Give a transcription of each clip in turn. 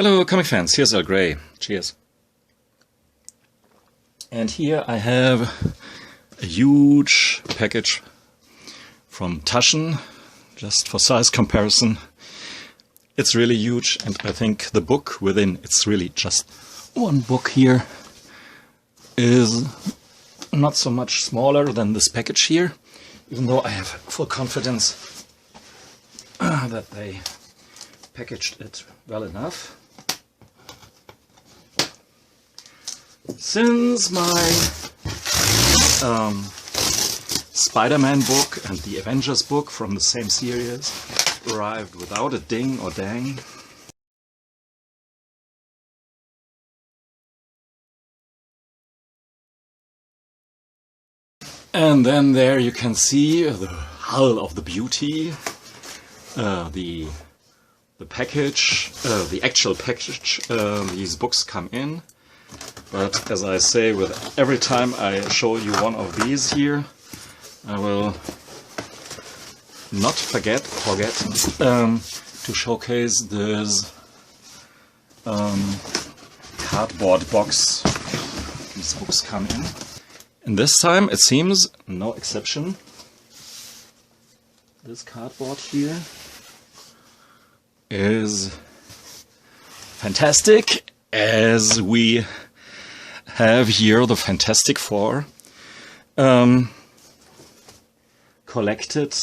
Hello comic fans, here's Earl Grey. Cheers. And here I have a huge package from Taschen, just for size comparison. It's really huge, and I think the book within, it's really just one book here, is not so much smaller than this package here, even though I have full confidence that they packaged it well enough. Since my Spider-Man book and the Avengers book from the same series arrived without a ding or dang, and then there you can see the hull of the beauty, the package, the actual package these books come in. But as I say, with every time I show you one of these here, I will not forget to showcase this cardboard box these books come in. And this time it seems no exception. This cardboard here is fantastic, as we have here the Fantastic Four, collected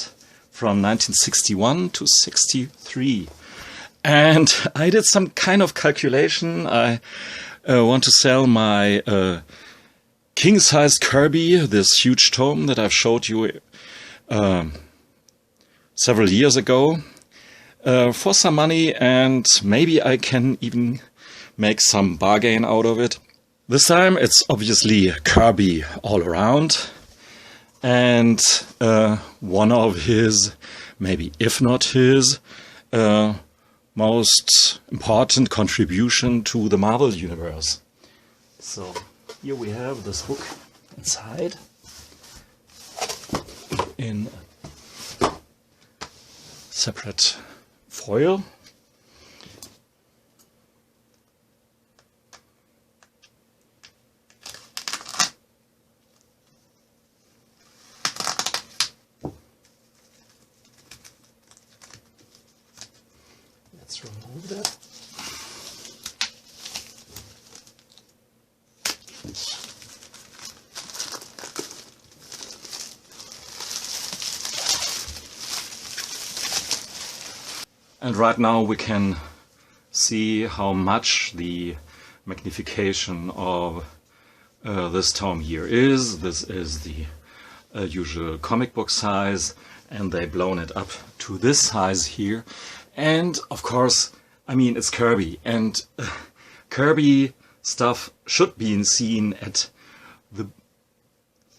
from 1961 to 63. And I did some kind of calculation. I want to sell my king-sized Kirby, this huge tome that I've showed you several years ago, for some money, and maybe I can even make some bargain out of it. This time it's obviously Kirby all around, and one of his, maybe if not his, most important contribution to the Marvel universe. So here we have this book inside in separate foil. Let's remove that. And right now we can see how much the magnification of this tome here is. This is the usual comic book size, and they've blown it up to this size here. And of course, I mean, it's Kirby, and Kirby stuff should be seen at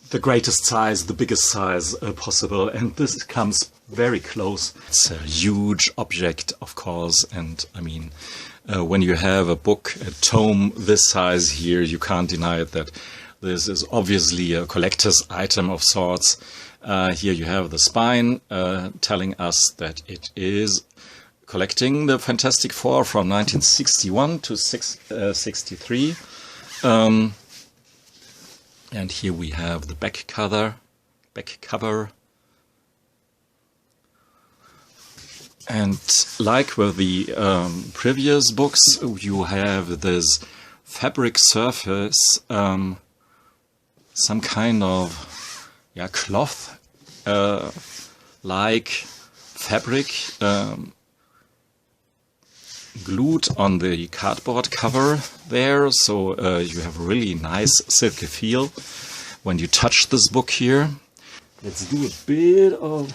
the greatest size, the biggest size possible, and this comes very close. It's a huge object, of course, and I mean, when you have a book, a tome this size here, you can't deny it that this is obviously a collector's item of sorts. Here you have the spine telling us that it is collecting the Fantastic Four from 1961 to 63. And here we have the back cover. And like with the previous books, you have this fabric surface, some kind of cloth like fabric glued on the cardboard cover there, so you have a really nice silky feel when you touch this book here. Let's do a bit of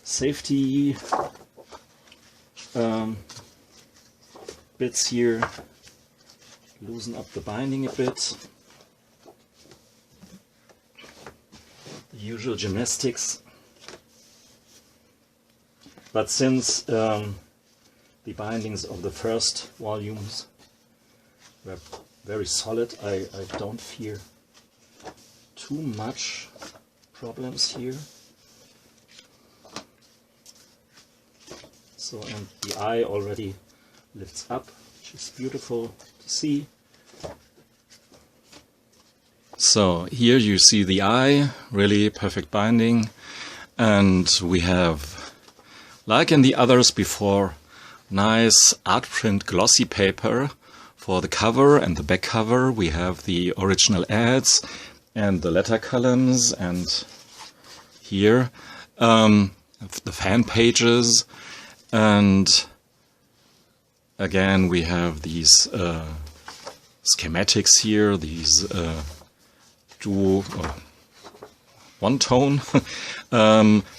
safety bits here, loosen up the binding a bit. The usual gymnastics, but since the bindings of the first volumes were very solid, I don't fear too much problems here. So, and the eye already lifts up, which is beautiful to see. So here you see the eye, really perfect binding, and we have, like in the others before, nice art print glossy paper for the cover and the back cover. We have the original ads and the letter columns, and here the fan pages, and again we have these schematics here, these one-tone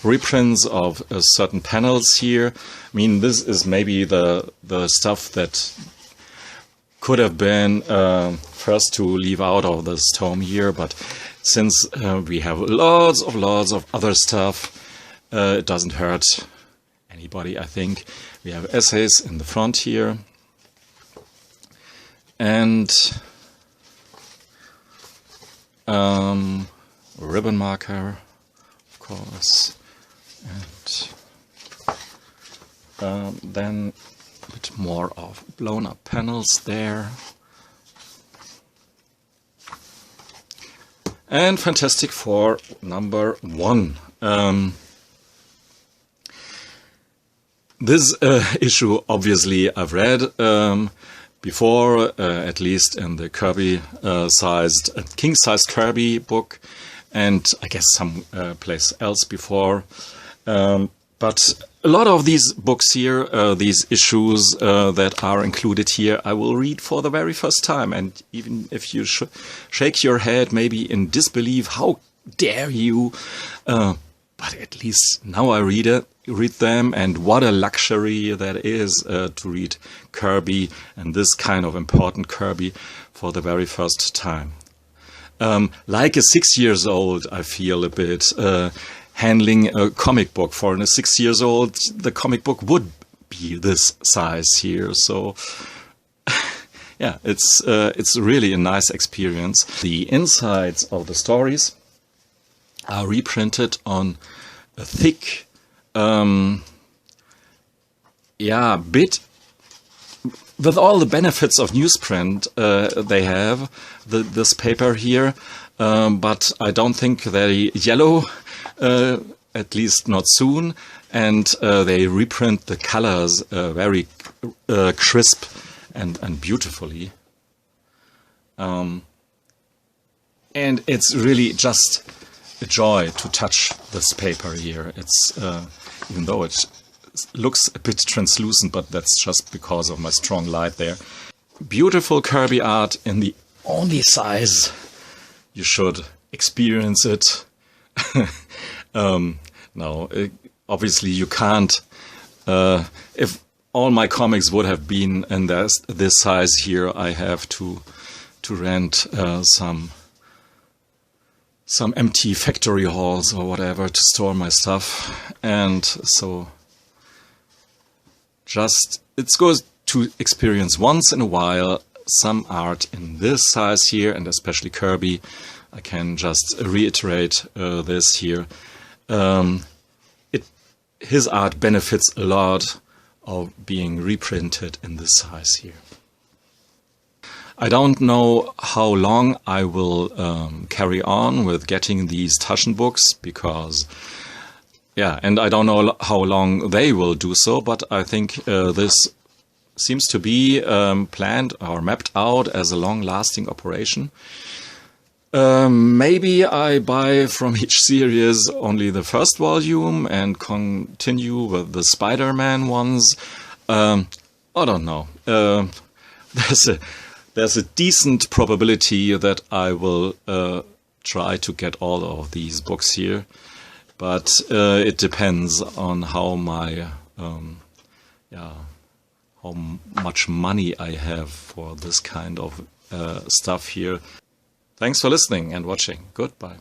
reprints of certain panels here. I mean, this is maybe the stuff that could have been first to leave out of this tome here, but since we have lots of other stuff, it doesn't hurt anybody, I think. We have essays in the front here, and ribbon marker, of course, and then a bit more of blown up panels there. And Fantastic Four #1. This issue, obviously, I've read before, at least in the Kirby king-sized Kirby book, and I guess some place else before. But a lot of these books here, these issues that are included here, I will read for the very first time. And even if you shake your head, maybe in disbelief, how dare you? But at least now I read them, and what a luxury that is to read Kirby, and this kind of important Kirby, for the very first time. Like a 6-year-old, I feel a bit handling a comic book. For a 6-year-old, the comic book would be this size here. So yeah, it's really a nice experience. The insides of the stories are reprinted on a thick, bit, with all the benefits of newsprint they have, this paper here, but I don't think they yellow, at least not soon, and they reprint the colors very crisp and beautifully. And it's really just a joy to touch this paper here. It's even though it looks a bit translucent, but that's just because of my strong light there. Beautiful Kirby art in the only size you should experience it. No, obviously you can't. If all my comics would have been in this size here, I have to rent some empty factory halls or whatever to store my stuff, and so it's good to experience once in a while some art in this size here, and especially Kirby. I can just reiterate this here. His art benefits a lot of being reprinted in this size here. I don't know how long I will carry on with getting these taschen books, because, yeah, and I don't know how long they will do so, but I think this seems to be planned or mapped out as a long-lasting operation. Maybe I buy from each series only the first volume and continue with the Spider-Man ones. I don't know. There's a decent probability that I will try to get all of these books here, but it depends on how how much money I have for this kind of stuff here. Thanks for listening and watching. Goodbye.